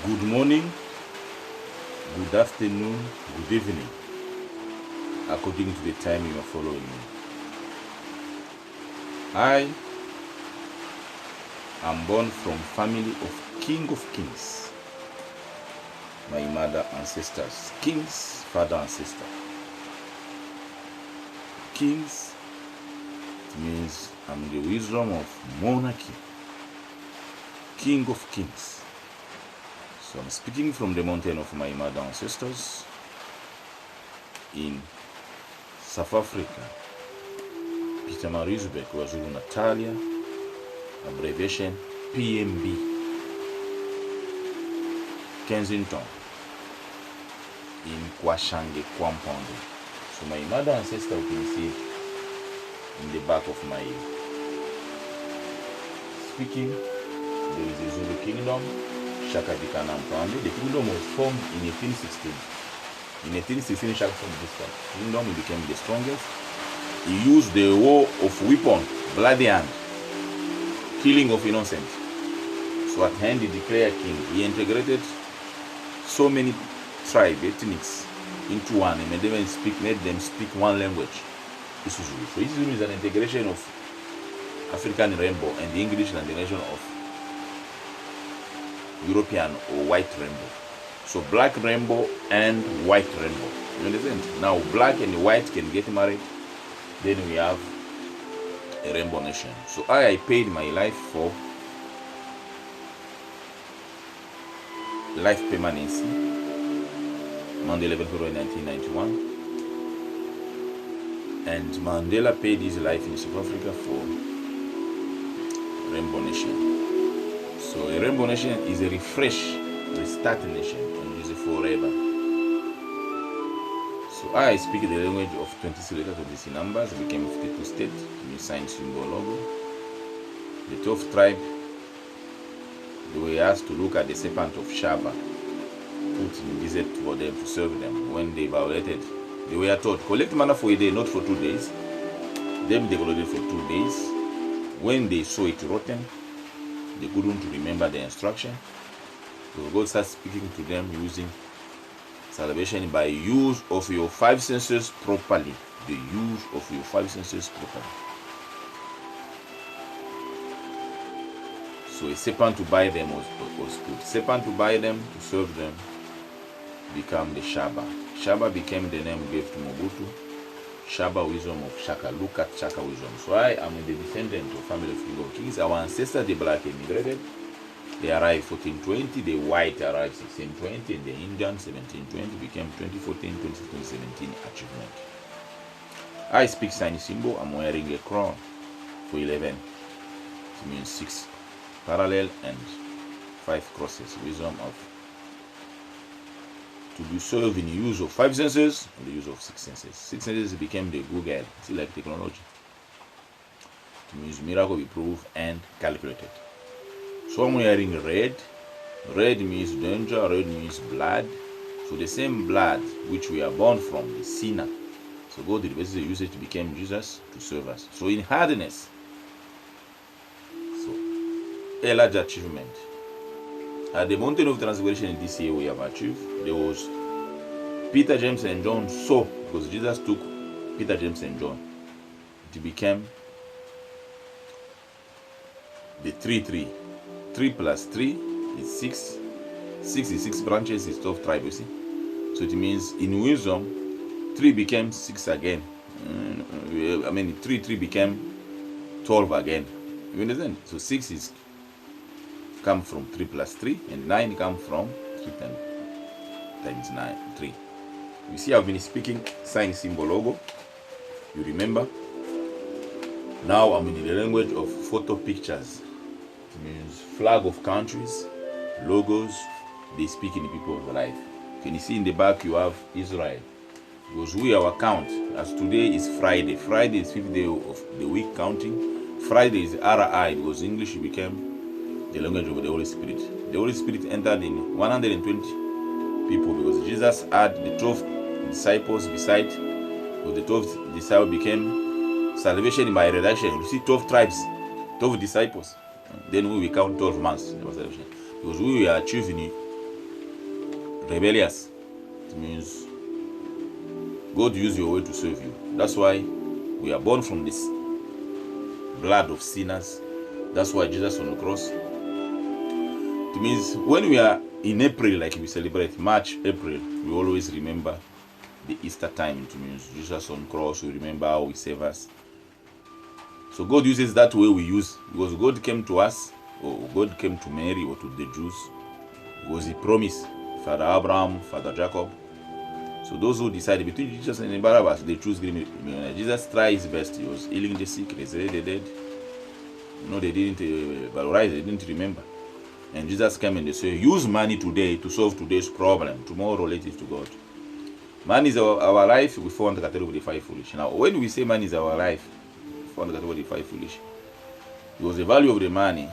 Good morning, good afternoon, good evening, according to the time you are following me. I am born from family of King of Kings. My mother ancestors, kings, father and sister. Kings, it means I'm the wisdom of monarchy. King of Kings. So I'm speaking from the mountain of my mother ancestors in South Africa, Pietermaritzburg, KwaZulu Natalia, abbreviation PMB, Kensington, in Kwashange, Kwampondo. So my mother ancestor, you can see in the back of my speaking, there is a Zulu kingdom, Shaka Dikana Mpande. The kingdom was formed in 1816. In 1816, Shaka formed this kingdom. He became the strongest. He used the war of weapon, bloody hand, killing of innocent. So at hand, he declared king. He integrated so many tribes, ethnics into one, and made them speak one language. Isuzulu. So Isuzulu is an integration of African rainbow and the English and the nation of European or white rainbow. So black rainbow and white rainbow. You understand? Now black and white can get married. Then we have a rainbow nation. So I paid my life for life permanency. Monday 11 February 1991. And Mandela paid his life in South Africa for rainbow nation. So a rainbow nation is a refresh, restart nation, and is forever. So I speak the language of 20 letters, 20 numbers, became 52 states, new sign symbol logo. The 12th tribe, they were asked to look at the serpent of Shaba, put in desert for them to serve them. When they violated, they were told, collect manna for a day, not for 2 days. Them they collected for 2 days. When they saw it rotten, they couldn't remember the instruction. So God starts speaking to them using salvation by use of your 5 senses properly. The use of your 5 senses properly. So a serpent to buy them was good. Serpent to buy them, to serve them, become the Shaba. Shaba became the name gave to Mobutu. Shaba wisdom of Shaka. Look at Shaka wisdom. So I am the descendant of family of King of Kings. Our ancestors, the black, immigrated. They arrived 1420. The white arrived 1620. And the Indian 1720 became 2014, 2017 achievement. I speak sign symbol. I'm wearing a crown for 11. It means 6 parallel and 5 crosses. Wisdom of to be served in the use of 5 senses and the use of 6 senses. 6 senses became the Google. It's like technology. To means miracle be proved and calculated. So I'm wearing red. Red means danger, red means blood. So the same blood which we are born from, the sinner. So God reverses the usage became Jesus to serve us. So in hardness, so a large achievement. At the mountain of transgression in this year we have achieved, there was Peter, James, and John saw, because Jesus took Peter, James, and John. It became the 3-3. 3 plus 3 is 6. 6 is 6 branches, is 12 tribes, you see. So it means in wisdom, 3 became 6 again. 3 became 12 again. You understand? So 6 is come from 3 plus 3, and 9 come from 3 times 9, 3. You see, I've been speaking sign symbol logo. You remember? Now I'm in the language of photo pictures. It means flag of countries, logos. They speak in the people of life. Can you see in the back you have Israel? Because we our count, as today is Friday. Friday is 5th day of the week counting. Friday is RI, because English became the language of the Holy Spirit. The Holy Spirit entered in 120 people, because Jesus had the 12 disciples beside, because the 12th disciple became salvation by reduction. You see 12 tribes, 12 disciples. Then we will count 12 months. Because we are achieving rebellious. It means God use your way to serve you. That's why we are born from this blood of sinners. That's why Jesus on the cross. It means when we are in April, like we celebrate March, April, we always remember the Easter time. It means Jesus on the cross. We remember how He saved us. So God uses that way we use, because God came to us, or God came to Mary or to the Jews, because He promised Father Abraham, Father Jacob. So those who decided between Jesus and Barabbas, they choose Jesus. Tried his best. He was healing the sick, resurrecting the dead. No, they didn't valorize, they didn't remember. And Jesus came and they say, use money today to solve today's problem, tomorrow relative to God. Money is our life, we fall under the category of the five foolish. Now, when we say money is our life, we fall under the category of the five foolish. Because the value of the money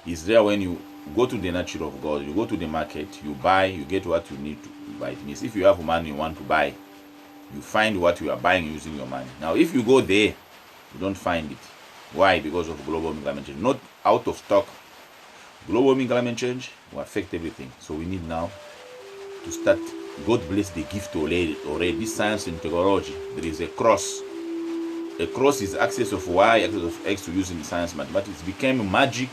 is there when you go to the nature of God, you go to the market, you buy, you get what you need to buy. It means if you have money you want to buy, you find what you are buying using your money. Now, if you go there, you don't find it. Why? Because of global warming, climate change. Not out of stock. Global warming, climate change will affect everything. So we need now to start. God bless the gift already. This science and technology. There is a cross. A cross is axis of Y, axis of X to use in science, mathematics. It became magic.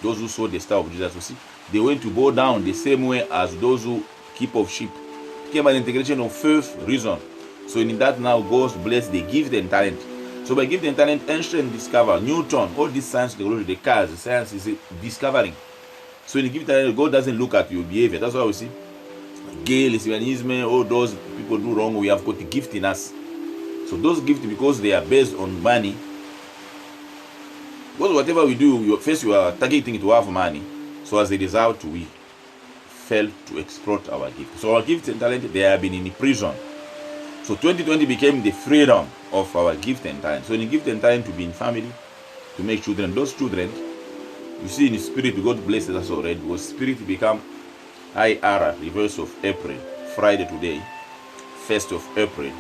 Those who saw the star of Jesus, you see, they went to bow down the same way as those who keep of sheep. It became an integration of faith, reason. So in that now, God bless the gift and talent. So by gift and talent, Einstein discovered, Newton, all this science, technology, the cars, the science is discovering. So in the gift and talent, God doesn't look at your behavior. That's why we see Gay, lesbianism, all those people do wrong. We have got the gift in us. So those gifts, because they are based on money, because whatever we do, first you are targeting to have money. So as a result, we fail to exploit our gift. So our gifts and talent, they have been in prison. So 2020 became the freedom of our gift and talent. So in the gift and talent, to be in family, to make children. Those children, you see in the spirit, God blesses us already. Because spirit become IR, reverse of April, Friday today, 1st of April.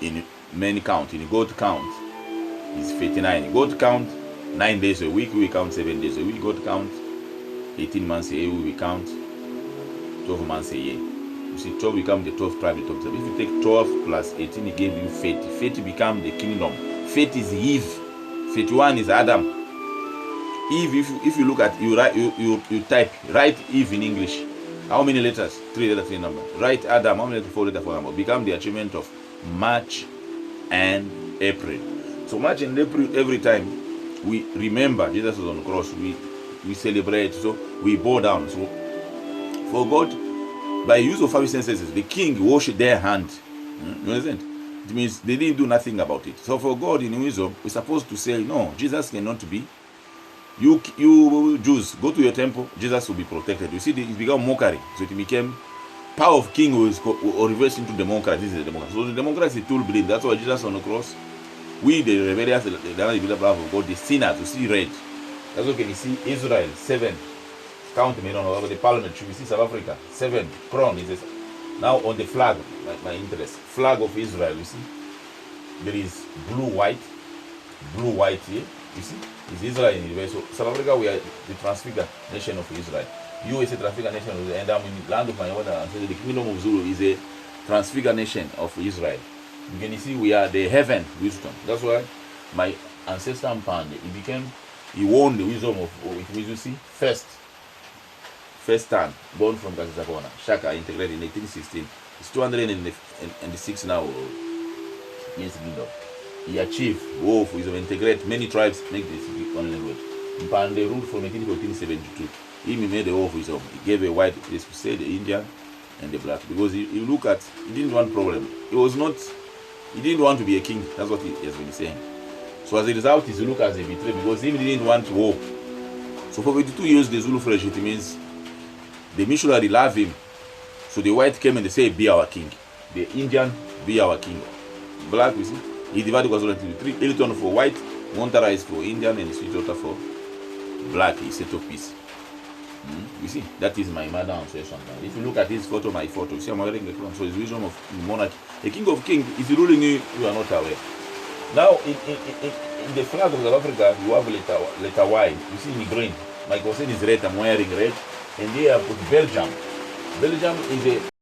In men count, in God count, is 59. God count 9 days a week, we count 7 days a week. God count 18 months a year, we count 12 months a year. You see, 12 become the 12th tribe, the 12th tribe. If you take 12 plus 18, it gave you 30. 30 become the kingdom. 30 is Eve. 31 is Adam. Eve, if you look at, you write Eve in English. How many letters? 3 letters, 3 number. Write Adam, how many letters? 4 letters, 4 number. Become the achievement of March and April. So March and April, every time we remember Jesus was on the cross, we celebrate, so we bow down. So for God, by use of 5 senses, the king washed their hand. You understand? It means they didn't do nothing about it. So for God, in wisdom, we're supposed to say, no, Jesus cannot be. You Jews, go to your temple, Jesus will be protected. You see, it became mockery. So it became power of king will reverse into democracy. This is the democracy. So the democracy is tool bleed. That's why Jesus on the cross, we the rebellious, the blood of God, the sinners, to see red. That's okay. You see Israel 7. Count me on the parliament. You see South Africa 7. Crown is now on the flag. My interest. Flag of Israel. You see, there is blue white here. You see, it's Israel in the way. So South Africa, we are the transfigured nation of Israel. USA transfigured nation of Israel. And I'm in the land of my mother. And so the kingdom of Zulu is a transfigured nation of Israel. You can see we are the heaven wisdom. That's why my ancestor Mpande, he won the wisdom of it. You see, first time born from Kasizakona, Shaka integrated in 1816. It's 206 now. Yes, kingdom. He achieved for wisdom, integrate many tribes, make this one language. Mpande ruled from 1872. He made the war of wisdom. He gave a white place to say the Indian and the black, because he look at, he didn't want problem. He didn't want to be a king. That's what he has been saying. So as a result, he look as a betrayal, because he didn't want war. So for 22 years, the Zulu flesh, it means the missionary loved him. So the white came and they say, be our king. The Indian, be our king. Black, you see, he divided KwaZulu into 3. Elton for white, Montara is for Indian, and Sweetwater for black. He set of peace. You see, that is my mother ancestor. If you look at this photo, my photo, you see I'm wearing a crown. So it's wisdom of monarchy. A king of kings, if you're ruling you are not aware. Now, in the flag of South Africa, you have letter Y. You see in green. My cosine is red, I'm wearing red. And here I put Belgium. Belgium is a